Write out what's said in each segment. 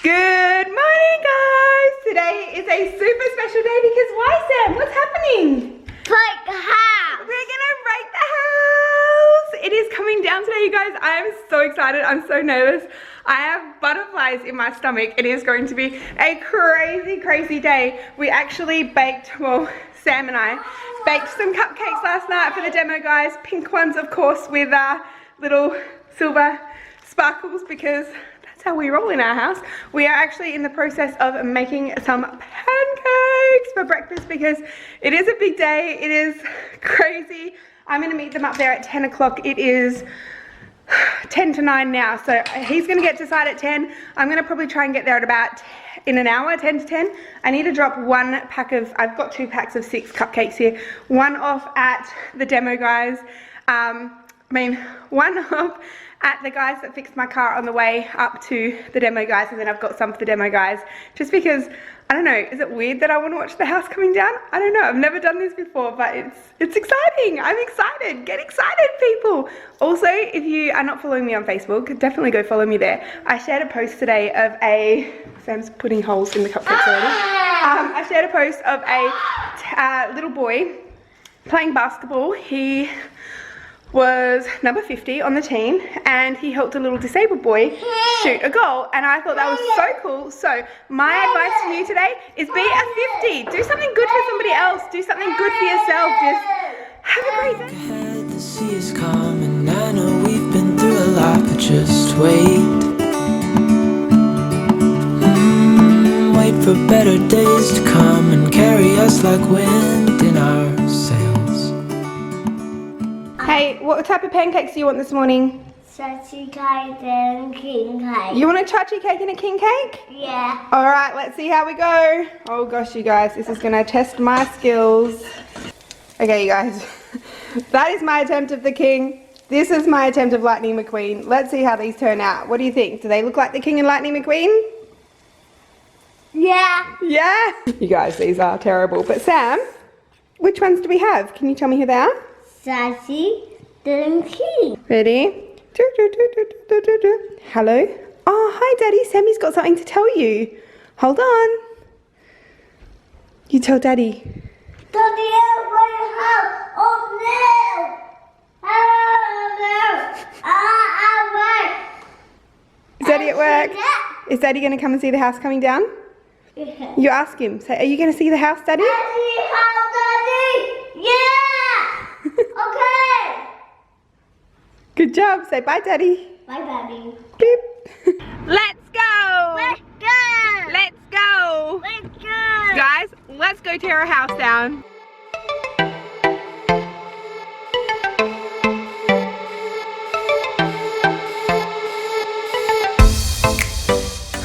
Good morning, guys! Today is a super special day because why, Sam? What's happening? Break the house! We're gonna break the house! It is coming down today, you guys. I am so excited. I'm so nervous. I have butterflies in my stomach. It is going to be a crazy, crazy day. We actually baked, well, Sam and I baked some cupcakes last night for the demo, guys. Pink ones, of course, with little silver sparkles because that's how we roll in our house. We are actually in the process of making some pancakes for breakfast because it is a big day. It is crazy. I'm going to meet them up there at 10 o'clock. It is 10 to 9 now, so he's going to get to site at 10. I'm going to probably try and get there at about in an hour, 10 to 10. I need to drop one pack of, I've got 2 packs of 6 cupcakes here. One off at the demo guys. One off at the guys that fixed my car on the way up to the demo guys, and then I've got some for the demo guys just because, I don't know, is it weird that I want to watch the house coming down? I don't know, I've never done this before, but it's exciting. I'm excited. Get excited, people. Also, if you are not following me on Facebook, definitely go follow me there. I shared a post today of Sam's putting holes in the cupcakes already. I shared a post of a little boy playing basketball. He was number 50 on the team and he helped a little disabled boy shoot a goal, and I thought that was so cool. So my advice for you today is be a 50. Do something good for somebody else. Do something good for yourself. Just have a great day. Ahead, the sea is calm and I know we've been through a lot, but just wait. Wait for better days to come and carry us like wind in our sails. Hey, what type of pancakes do you want this morning? Sausage cake and king cake. You want a chachi cake and a king cake? Yeah. Alright, let's see how we go. Oh gosh, you guys, this is gonna test my skills. Okay, you guys, that is my attempt of the king. This is my attempt of Lightning McQueen. Let's see how these turn out. What do you think? Do they look like the king and Lightning McQueen? Yeah. Yeah? You guys, these are terrible. But Sam, which ones do we have? Can you tell me who they are? Sausage and king. Ready? Hello? Oh, hi Daddy. Sammy's got something to tell you. Hold on. You tell Daddy. Daddy, oh no! Is Daddy at work? Is Daddy going to come and see the house coming down? You ask him. Say, are you going to see the house, Daddy? Yeah! Okay! Good job. Say bye, Daddy. Bye, Daddy. Beep. Let's go! Let's go! Let's go! Let's go! Guys, let's go tear a house down.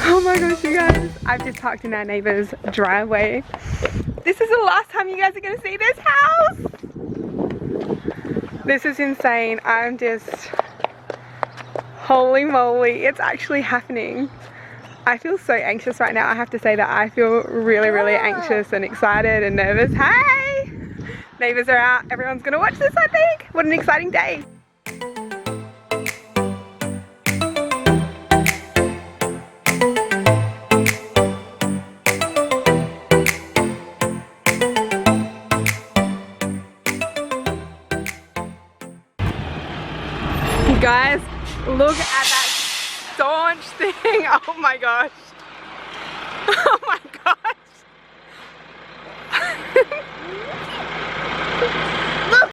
Oh my gosh, you guys. I've just parked in our neighbour's driveway. This is the last time you guys are going to see this house. This is insane. I'm just, holy moly, it's actually happening. I feel so anxious right now. I have to say that I feel really, really anxious and excited and nervous. Hey! Neighbours are out. Everyone's going to watch this, I think. What an exciting day. Guys, look at that staunch thing. Oh my gosh. Oh my gosh. Look.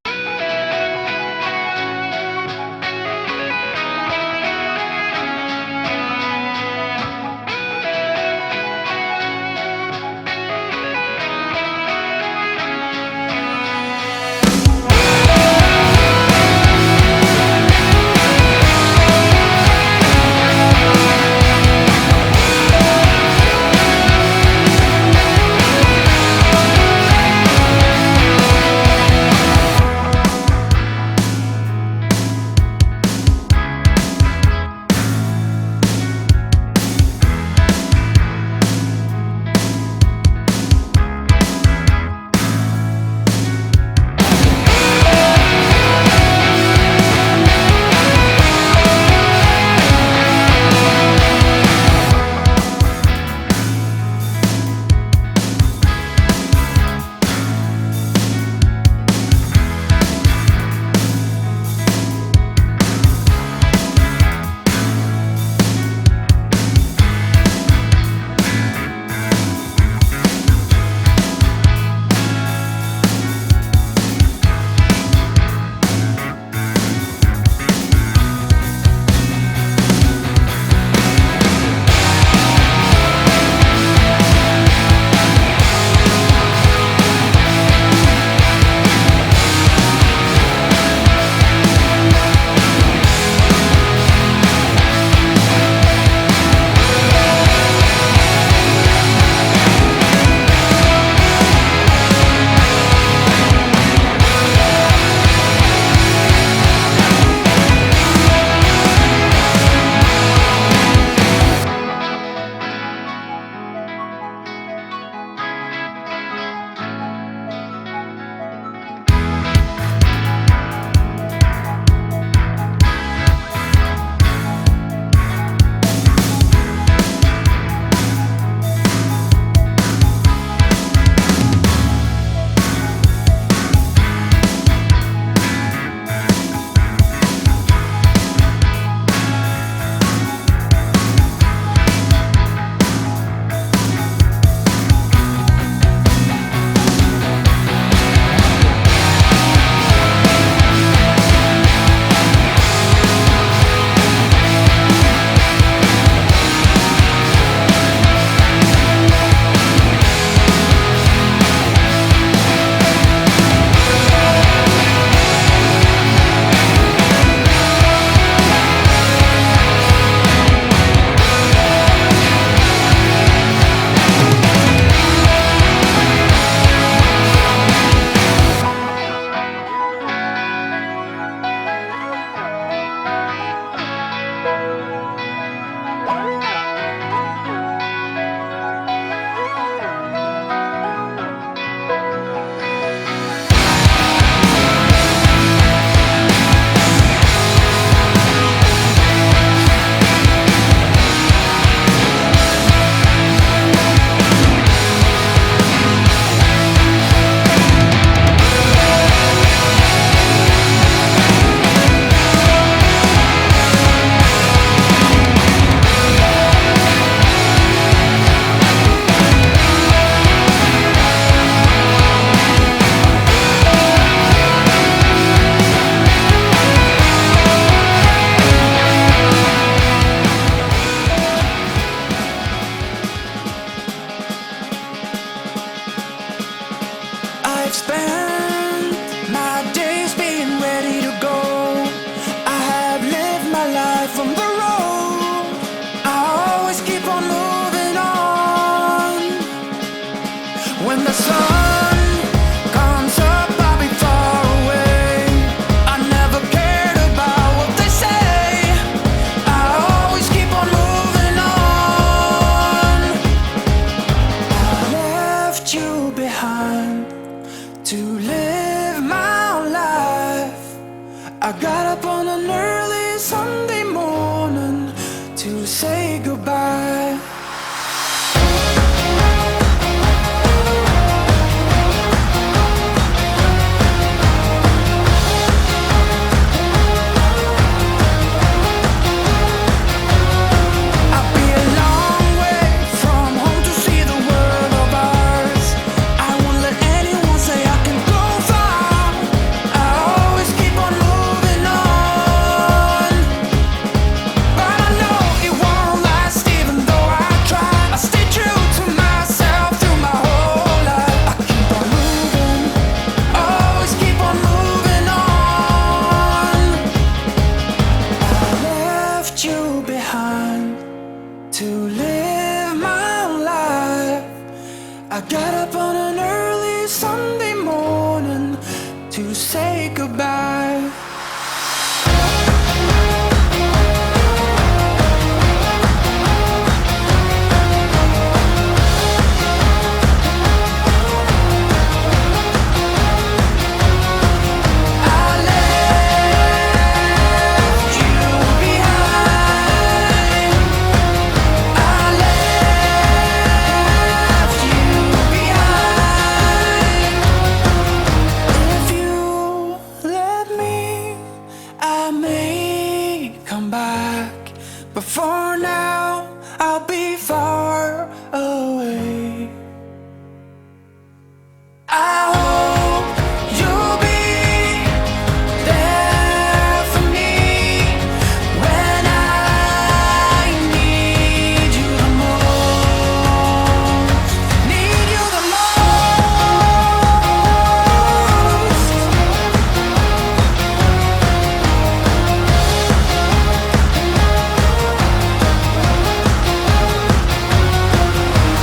I've spent my days being ready to go. I have lived my life on the road. I always keep on moving on. When the sun comes up, I'll be far away. I never cared about what they say. I always keep on moving on. I left you behind to live my life. I got up on an early Sunday morning to say goodbye. I'll be a long way from home to see the world of ours. I won't let anyone say I can go far. I always keep on moving on. But I know it won't last even though I try. I stay true to myself through my whole life. I keep on moving, always keep on moving on. I left you behind to live my life. I got up on an early Sunday morning to say goodbye. I left you behind. I left you behind. If you let me, I may come back. But for now, I'll be far away. I hope you'll be there for me when I need you the most. Need you the most.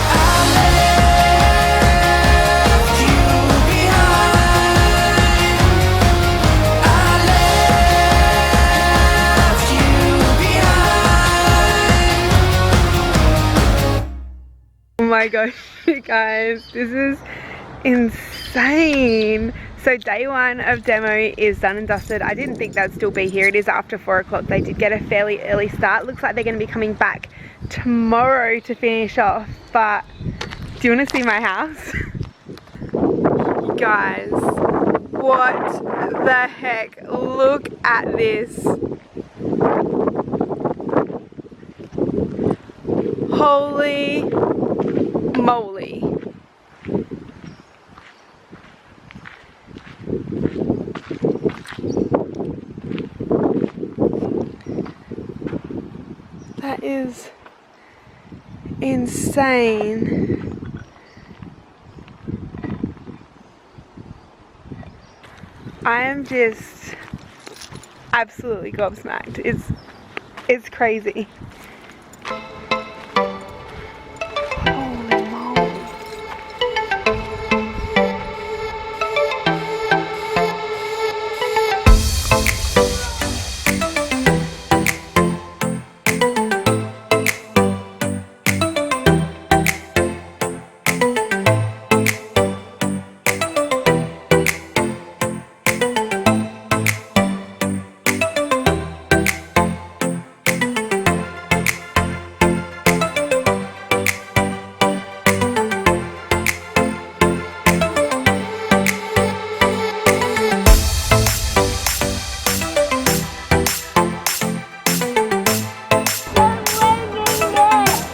I left you behind. I left you behind. Oh my gosh, you guys, this is insane. So day one of demo is done and dusted. I didn't think they'd still be here. It is after 4 o'clock. They did get a fairly early start. Looks like they're going to be coming back tomorrow to finish off. But do you want to see my house? Guys, what the heck? Look at this. Holy moly. That is insane. I am just absolutely gobsmacked. It's crazy. Holy moly.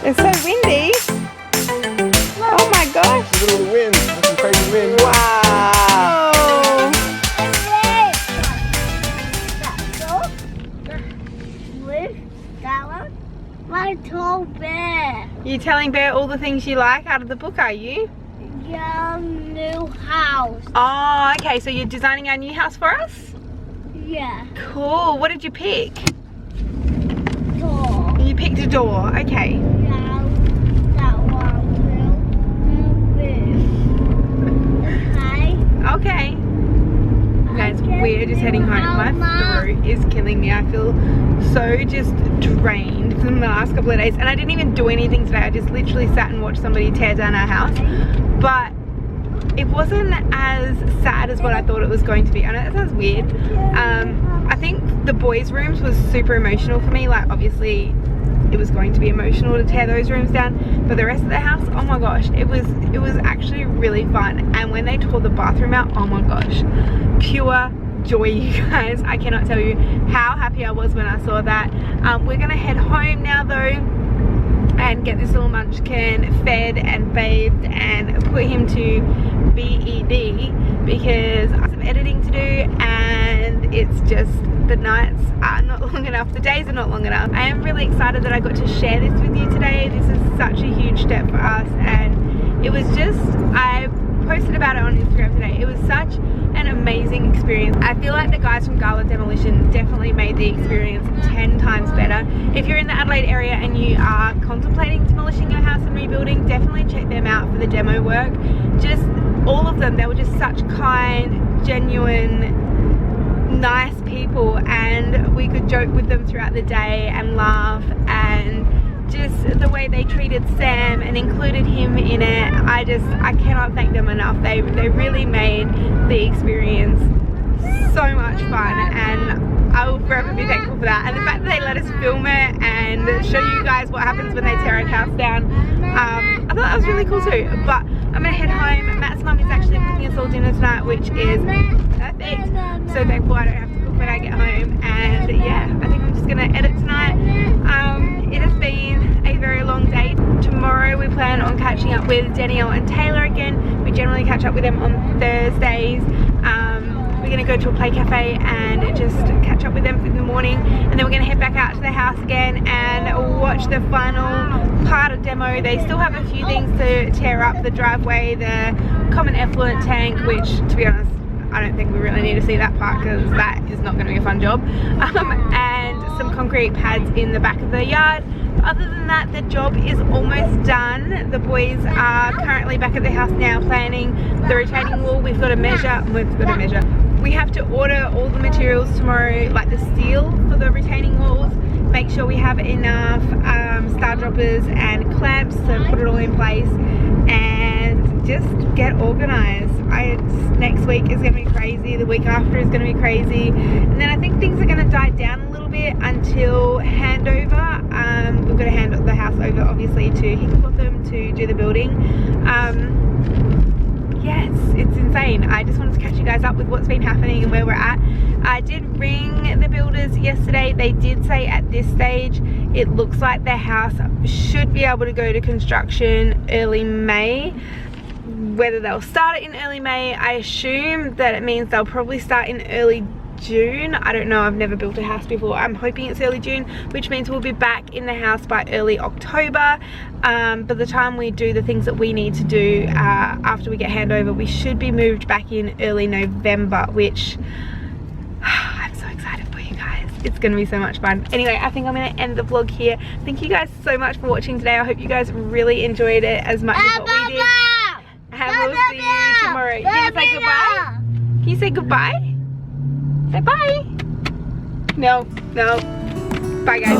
It's so windy. Oh my gosh. Look at all the wind. That's some crazy wind. Wow. With Gala, my tall bear. You telling Bear all the things you like out of the book, are you? your new house. Oh, okay, so you're designing our new house for us? Yeah. Cool. What did you pick? Door. You picked a door. Okay. Yeah, that one will move. Okay. Okay. Guys, we're just heading home. My throat is killing me. I feel so just drained from the last couple of days. And I didn't even do anything today. I just literally sat and watched somebody tear down our house. But it wasn't as sad as what I thought it was going to be. I know that sounds weird. I think the boys' rooms was super emotional for me. Like, obviously it was going to be emotional to tear those rooms down, but the rest of the house, oh my gosh, it was actually really fun. And when they tore the bathroom out, oh my gosh, pure joy, you guys. I cannot tell you how happy I was when I saw that. We're gonna head home now though and get this little munchkin fed and bathed and put him to bed because I have some editing to do and it's just, the nights are not long enough, the days are not long enough. I am really excited that I got to share this with you today. This is such a huge step for us, and it was just, I posted about it on Instagram today. It was such an amazing experience. I feel like the guys from GALA Demolition definitely made the experience 10 times better. If you're in the Adelaide area and you are contemplating demolishing your house and rebuilding, definitely check them out for the demo work. Just all of them, they were just such kind, genuine, nice people, and we could joke with them throughout the day and laugh, and just the way they treated Sam and included him in it, I cannot thank them enough. They really made the experience so much fun, and I will forever be thankful for that. And the fact that they let us film it and show you guys what happens when they tear a house down, I thought that was really cool too. But I'm gonna head home. Matt's mum is actually cooking us all dinner tonight, which is perfect. So thankful I don't have to cook when I get home. And yeah, I think I'm just gonna edit tonight. It has been a very long day. Tomorrow we plan on catching up with Danielle and Taylor again. We generally catch up with them on Thursdays. We're going to go to a play cafe and just catch up with them in the morning, and then we're going to head back out to the house again and watch the final part of demo. They still have a few things to tear up: the driveway, the common effluent tank, which to be honest I don't think we really need to see that part because that is not going to be a fun job, and some concrete pads in the back of the yard. Other than that, the job is almost done. The boys are currently back at the house now planning the retaining wall. We have to order all the materials tomorrow, like the steel for the retaining walls, make sure we have enough star droppers and clamps to put it all in place, and just get organized. Next week is going to be crazy, the week after is going to be crazy, and then I think things are going to die down a little bit until handover. We've got to hand the house over obviously to Hickabotham to do the building. Yes, it's insane. I just wanted to catch you guys up with what's been happening and where we're at. I did ring the builders yesterday. They did say at this stage it looks like their house should be able to go to construction early May. Whether they'll start it in early May, I assume that it means they'll probably start in early June. I don't know, I've never built a house before. I'm hoping it's early June, which means we'll be back in the house by early October. By the time we do the things that we need to do after we get handover, we should be moved back in early November, which I'm so excited for you guys. It's gonna be so much fun. Anyway, I think I'm gonna end the vlog here. Thank you guys so much for watching today. I hope you guys really enjoyed it as much as what we did. And we'll see you tomorrow. You gonna say goodbye? Can you say goodbye? Say bye. No. Bye guys.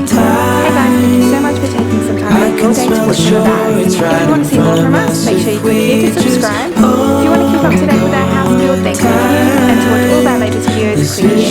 Hey guys, thank you so much for taking some time out of your day to watch the bag. If you want to see more from us, make sure you click here to subscribe. If you want to keep up to date with our house build, thanks for tuning in, and to watch all of our latest videos, click here.